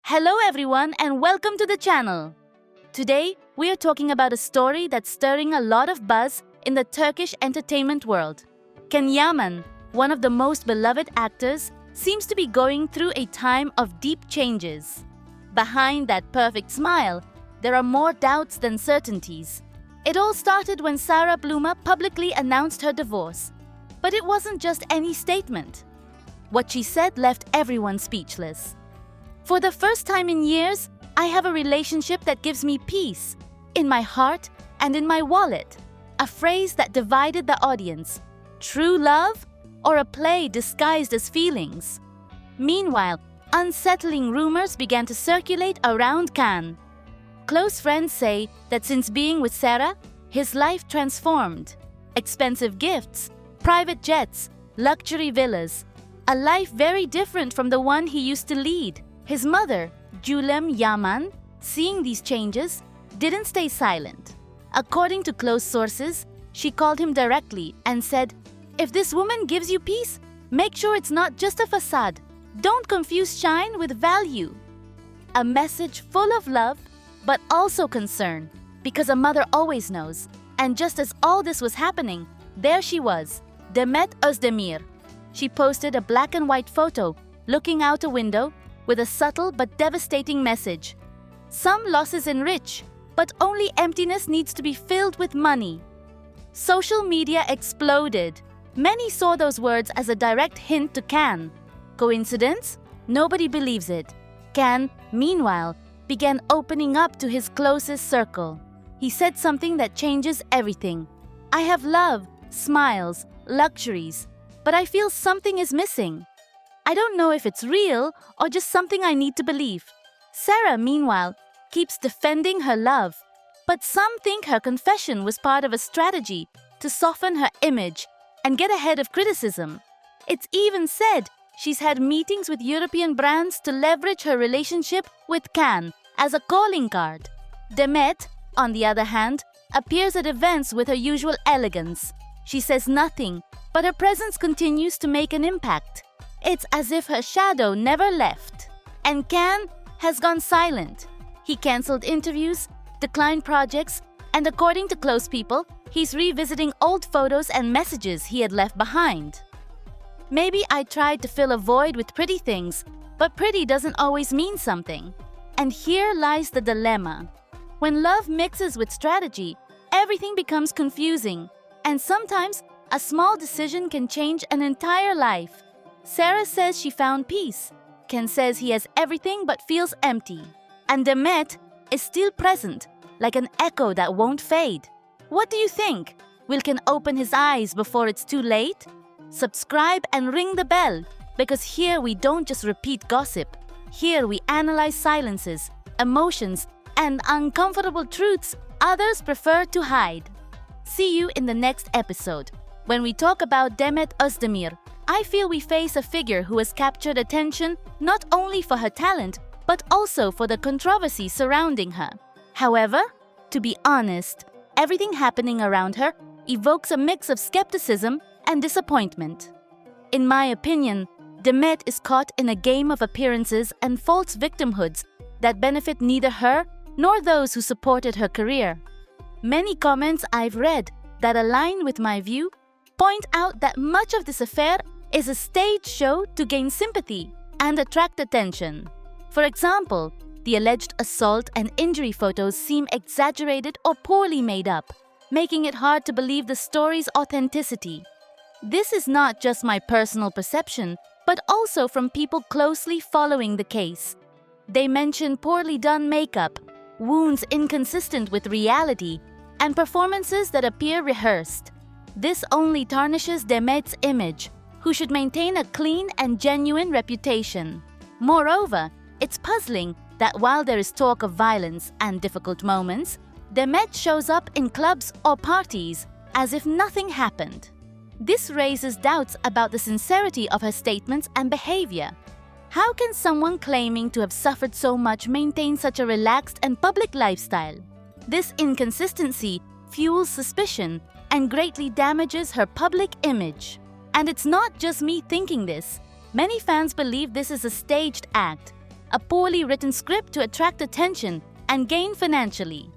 Hello everyone and welcome to the channel. Today, we are talking about a story that's stirring a lot of buzz in the Turkish entertainment world. Yaman, one of the most beloved actors, seems to be going through a time of deep changes. Behind that perfect smile, there are more doubts than certainties. It all started when Sarah Bluma publicly announced her divorce. But it wasn't just any statement. What she said left everyone speechless. For the first time in years, I have a relationship that gives me peace, in my heart and in my wallet. A phrase that divided the audience. True love or a play disguised as feelings? Meanwhile, unsettling rumors began to circulate around Cannes. Close friends say that since being with Sarah, his life transformed. Expensive gifts, private jets, luxury villas. A life very different from the one he used to lead. His mother, Yaman, seeing these changes, didn't stay silent. According to close sources, she called him directly and said, "If this woman gives you peace, make sure it's not just a facade. Don't confuse shine with value." A message full of love, but also concern, because a mother always knows. And just as all this was happening, there she was, Demet Özdemir. She posted a black and white photo, looking out a window, with a subtle but devastating message. Some losses enrich, but only emptiness needs to be filled with money. Social media exploded. Many saw those words as a direct hint to Cannes. Coincidence? Nobody believes it. Cannes, meanwhile, began opening up to his closest circle. He said something that changes everything. "I have love, smiles, luxuries, but I feel something is missing. I don't know if it's real or just something I need to believe." Sarah, meanwhile, keeps defending her love, but some think her confession was part of a strategy to soften her image and get ahead of criticism. It's even said she's had meetings with European brands to leverage her relationship with Cannes as a calling card. Demet, on the other hand, appears at events with her usual elegance. She says nothing, but her presence continues to make an impact. It's as if her shadow never left. And Cannes has gone silent. He cancelled interviews, declined projects, and according to close people, he's revisiting old photos and messages he had left behind. Maybe I tried to fill a void with pretty things, but pretty doesn't always mean something. And here lies the dilemma. When love mixes with strategy, everything becomes confusing. And sometimes, a small decision can change an entire life. Sarah says she found peace. Ken says he has everything but feels empty. And Demet is still present, like an echo that won't fade. What do you think? Will Ken open his eyes before it's too late? Subscribe and ring the bell, because here we don't just repeat gossip. Here we analyze silences, emotions, and uncomfortable truths others prefer to hide. See you in the next episode. When we talk about Demet Özdemir, I feel we face a figure who has captured attention not only for her talent, but also for the controversy surrounding her. However, to be honest, everything happening around her evokes a mix of skepticism and disappointment. In my opinion, Demet is caught in a game of appearances and false victimhoods that benefit neither her nor those who supported her career. Many comments I've read that align with my view point out that much of this affair is a stage show to gain sympathy and attract attention. For example, the alleged assault and injury photos seem exaggerated or poorly made up, making it hard to believe the story's authenticity. This is not just my personal perception, but also from people closely following the case. They mention poorly done makeup, wounds inconsistent with reality, and performances that appear rehearsed. This only tarnishes Demet's image, who should maintain a clean and genuine reputation. Moreover, it's puzzling that while there is talk of violence and difficult moments, Demet shows up in clubs or parties as if nothing happened. This raises doubts about the sincerity of her statements and behavior. How can someone claiming to have suffered so much maintain such a relaxed and public lifestyle? This inconsistency fuels suspicion and greatly damages her public image. And it's not just me thinking this. Many fans believe this is a staged act. a poorly written script to attract attention and gain financially.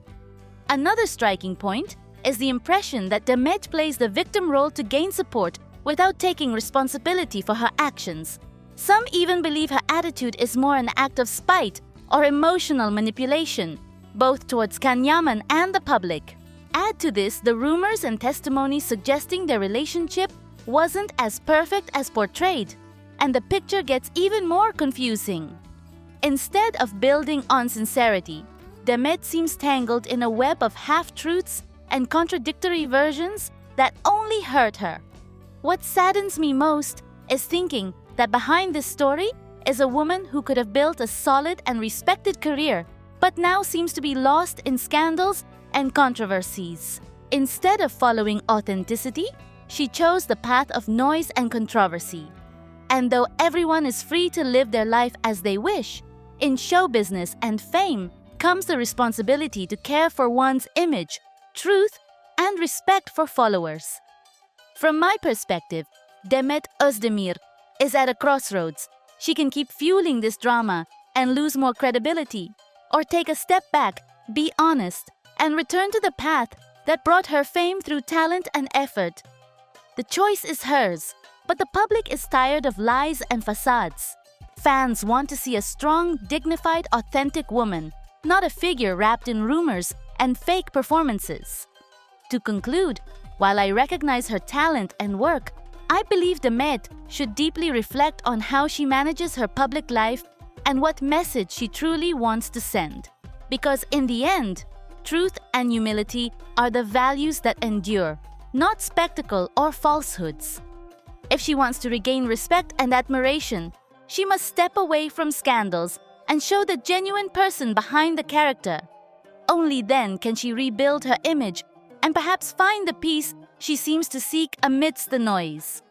Another striking point is the impression that Demet plays the victim role to gain support without taking responsibility for her actions. Some even believe her attitude is more an act of spite or emotional manipulation, both towards Can Yaman and the public. Add to this the rumors and testimonies suggesting their relationship wasn't as perfect as portrayed, and the picture gets even more confusing. Instead of building on sincerity, Demet seems tangled in a web of half-truths and contradictory versions that only hurt her. What saddens me most is thinking that behind this story is a woman who could have built a solid and respected career, but now seems to be lost in scandals and controversies. Instead of following authenticity, she chose the path of noise and controversy. And though everyone is free to live their life as they wish, in show business and fame comes the responsibility to care for one's image, truth, and respect for followers. From my perspective, Demet Özdemir is at a crossroads. She can keep fueling this drama and lose more credibility, or take a step back, be honest, and return to the path that brought her fame through talent and effort. The choice is hers, but the public is tired of lies and facades. Fans want to see a strong, dignified, authentic woman, not a figure wrapped in rumors and fake performances. To conclude, while I recognize her talent and work, I believe Demet should deeply reflect on how she manages her public life and what message she truly wants to send. Because in the end, truth and humility are the values that endure, not spectacle or falsehoods. If she wants to regain respect and admiration, she must step away from scandals and show the genuine person behind the character. Only then can she rebuild her image and perhaps find the peace she seems to seek amidst the noise.